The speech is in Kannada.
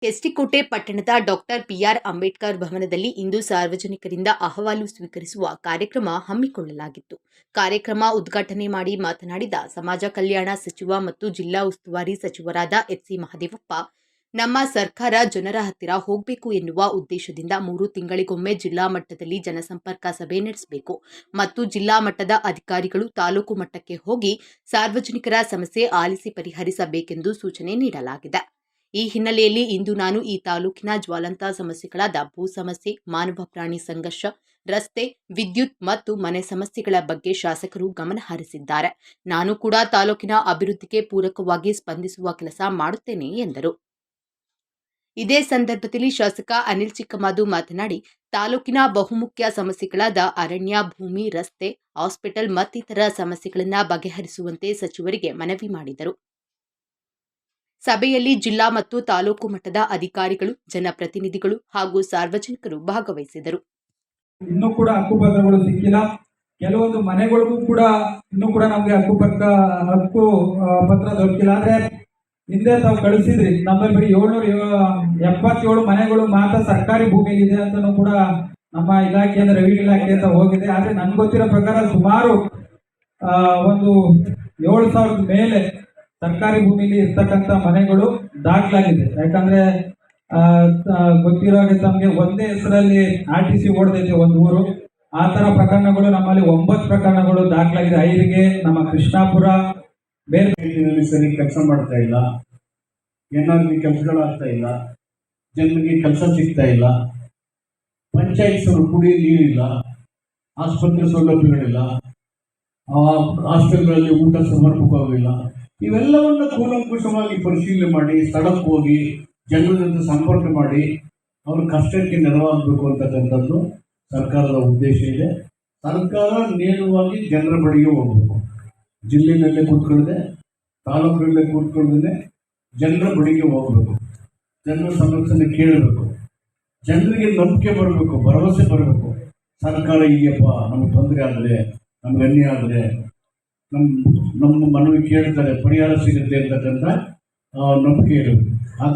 ಎಸ್ಟಿಕೋಟೆ ಪಟ್ಟಣದ ಡಾಕ್ಟರ್ ಪಿಆರ್ ಅಂಬೇಡ್ಕರ್ ಭವನದಲ್ಲಿ ಇಂದು ಸಾರ್ವಜನಿಕರಿಂದ ಅಹವಾಲು ಸ್ವೀಕರಿಸುವ ಕಾರ್ಯಕ್ರಮ ಹಮ್ಮಿಕೊಳ್ಳಲಾಗಿತ್ತು. ಕಾರ್ಯಕ್ರಮ ಉದ್ಘಾಟನೆ ಮಾಡಿ ಮಾತನಾಡಿದ ಸಮಾಜ ಕಲ್ಯಾಣ ಸಚಿವ ಮತ್ತು ಜಿಲ್ಲಾ ಉಸ್ತುವಾರಿ ಸಚಿವರಾದ ಎಚ್.ಸಿ. ಮಹದೇವಪ್ಪ, ನಮ್ಮ ಸರ್ಕಾರ ಜನರ ಹತ್ತಿರ ಹೋಗಬೇಕು ಎನ್ನುವ ಉದ್ದೇಶದಿಂದ 3 ತಿಂಗಳಿಗೊಮ್ಮೆ ಜಿಲ್ಲಾ ಮಟ್ಟದಲ್ಲಿ ಜನಸಂಪರ್ಕ ಸಭೆ ನಡೆಸಬೇಕು ಮತ್ತು ಜಿಲ್ಲಾ ಮಟ್ಟದ ಅಧಿಕಾರಿಗಳು ತಾಲೂಕು ಮಟ್ಟಕ್ಕೆ ಹೋಗಿ ಸಾರ್ವಜನಿಕರ ಸಮಸ್ಯೆ ಆಲಿಸಿ ಪರಿಹರಿಸಬೇಕೆಂದು ಸೂಚನೆ ನೀಡಲಾಗಿದೆ. ಈ ಹಿನ್ನೆಲೆಯಲ್ಲಿ ಇಂದು ನಾನು ಈ ತಾಲೂಕಿನ ಜ್ವಲಂತ ಸಮಸ್ಯೆಗಳಾದ ಭೂ ಸಮಸ್ಯೆ, ಮಾನವ ಪ್ರಾಣಿ ಸಂಘರ್ಷ, ರಸ್ತೆ, ವಿದ್ಯುತ್ ಮತ್ತು ಮನೆ ಸಮಸ್ಯೆಗಳ ಬಗ್ಗೆ ಶಾಸಕರು ಗಮನ ಹರಿಸಿದ್ದಾರೆ. ನಾನು ಕೂಡ ತಾಲೂಕಿನ ಅಭಿವೃದ್ಧಿಗೆ ಪೂರಕವಾಗಿ ಸ್ಪಂದಿಸುವ ಕೆಲಸ ಮಾಡುತ್ತೇನೆ ಎಂದರು. ಇದೇ ಸಂದರ್ಭದಲ್ಲಿ ಶಾಸಕ ಅನಿಲ್ ಚಿಕ್ಕಮಾದು ಮಾತನಾಡಿ, ತಾಲೂಕಿನ ಬಹುಮುಖ್ಯ ಸಮಸ್ಯೆಗಳಾದ ಅರಣ್ಯ, ಭೂಮಿ, ರಸ್ತೆ, ಹಾಸ್ಪಿಟಲ್ ಮತ್ತಿತರ ಸಮಸ್ಯೆಗಳನ್ನು ಬಗೆಹರಿಸುವಂತೆ ಸಚಿವರಿಗೆ ಮನವಿ ಮಾಡಿದರು. ಸಭೆಯಲ್ಲಿ ಜಿಲ್ಲಾ ಮತ್ತು ತಾಲೂಕು ಮಟ್ಟದ ಅಧಿಕಾರಿಗಳು, ಜನಪ್ರತಿನಿಧಿಗಳು ಹಾಗೂ ಸಾರ್ವಜನಿಕರು ಭಾಗವಹಿಸಿದರು. ಇನ್ನೂ ಕೂಡ ಹಕ್ಕುಪತ್ರಗಳು ಸಿಕ್ಕಿಲ್ಲ. ಕೆಲವೊಂದು ಮನೆಗಳಿಗೂ ಕೂಡ ಇನ್ನೂ ಕೂಡ ನಮಗೆ ಹಕ್ಕು ಪತ್ರ ದೊರಕಿಲ್ಲ. ಅಂದ್ರೆ ಹಿಂದೆ ತಾವು ಕಳಿಸಿದ್ರಿ, ನಮ್ಮಲ್ಲಿ ಬರೀ 777 ಮನೆಗಳು ಮಾತ್ರ ಸರ್ಕಾರಿ ಭೂಮಿಯಲ್ಲಿದೆ ಅಂತಲೂ ಕೂಡ ನಮ್ಮ ಇಲಾಖೆಯಿಂದ ರೆವಿನ್ಯೂ ಇಲಾಖೆಯಿಂದ ಹೋಗಿದೆ. ಆದ್ರೆ ನನ್ಗೆ ಗೊತ್ತಿರೋ ಪ್ರಕಾರ ಸುಮಾರು ಒಂದು 7,000 ಮೇಲೆ ಸರ್ಕಾರಿ ಭೂಮಿಲಿ ಇರ್ತಕ್ಕಂಥ ಮನೆಗಳು ದಾಖಲಾಗಿದೆ. ಯಾಕಂದ್ರೆ ಗೊತ್ತಿರೋ ಹಾಗೆ ತಮಗೆ ಒಂದೇ ಹೆಸರಲ್ಲಿ RTC ಓಡದೈತೆ ಒಂದು ಊರು. ಆ ತರ ಪ್ರಕರಣಗಳು ನಮ್ಮಲ್ಲಿ 9 ಪ್ರಕರಣಗಳು ದಾಖಲಾಗಿದೆ. ಐರಿಗೆ, ನಮ್ಮ ಕೃಷ್ಣಾಪುರ, ಬೇರೆ ರೀತಿಯಲ್ಲಿ ಸರಿ ಕೆಲಸ ಮಾಡ್ತಾ ಇಲ್ಲ, ಏನಾದ್ರೂ ಕೆಲಸಗಳಾಗ್ತಾ ಇಲ್ಲ, ಜನರಿಗೆ ಕೆಲಸ ಸಿಗ್ತಾ ಇಲ್ಲ, ಪಂಚಾಯತ್ ಕುಡಿಯೋ ನೀರಿಲ್ಲ, ಆಸ್ಪತ್ರೆ ಸೌಲಭ್ಯಗಳಿಲ್ಲ, ಹಾಸ್ಟೆಲ್ಗಳಲ್ಲಿ ಊಟ ಸಮರ್ಪಕವಾಗಿಲ್ಲ. ಇವೆಲ್ಲವನ್ನ ಕೂಲಂಕುಷವಾಗಿ ಪರಿಶೀಲನೆ ಮಾಡಿ, ಸ್ಥಳಕ್ಕೆ ಹೋಗಿ ಜನರ ಜೊತೆ ಸಂಪರ್ಕ ಮಾಡಿ ಅವ್ರ ಕಷ್ಟಕ್ಕೆ ನೆರವಾಗಬೇಕು ಅಂತಕ್ಕಂಥದ್ದು ಸರ್ಕಾರದ ಉದ್ದೇಶ ಇದೆ. ಸರ್ಕಾರ ನೇರವಾಗಿ ಜನರ ಬಳಿಗೆ ಹೋಗಬೇಕು. ಜಿಲ್ಲೆಯಲ್ಲೇ ಕೂತ್ಕೊಳ್ಳದೆ, ತಾಲೂಕಿನಲ್ಲೇ ಕೂತ್ಕೊಳ್ಳದೆ ಜನರ ಬಳಿಗೆ ಹೋಗಬೇಕು. ಜನರ ಸಮಸ್ಯೆನ ಕೇಳಬೇಕು. ಜನರಿಗೆ ನಂಬಿಕೆ ಬರಬೇಕು, ಭರವಸೆ ಬರಬೇಕು. ಸರ್ಕಾರ ಈಗಪ್ಪ ನಮ್ಗೆ ತೊಂದರೆ ಆದರೆ, ನಮ್ಗೆ ಅನ್ಯಾಯ ಆದರೆ ನಮ್ಮ ಮನವಿ ಕೇಳ್ತಾರೆ, ಪರಿಹಾರ ಸಿಗುತ್ತೆ ಅಂತಕ್ಕಂಥ ನಂಬಿಕೆ ಇರಬೇಕು.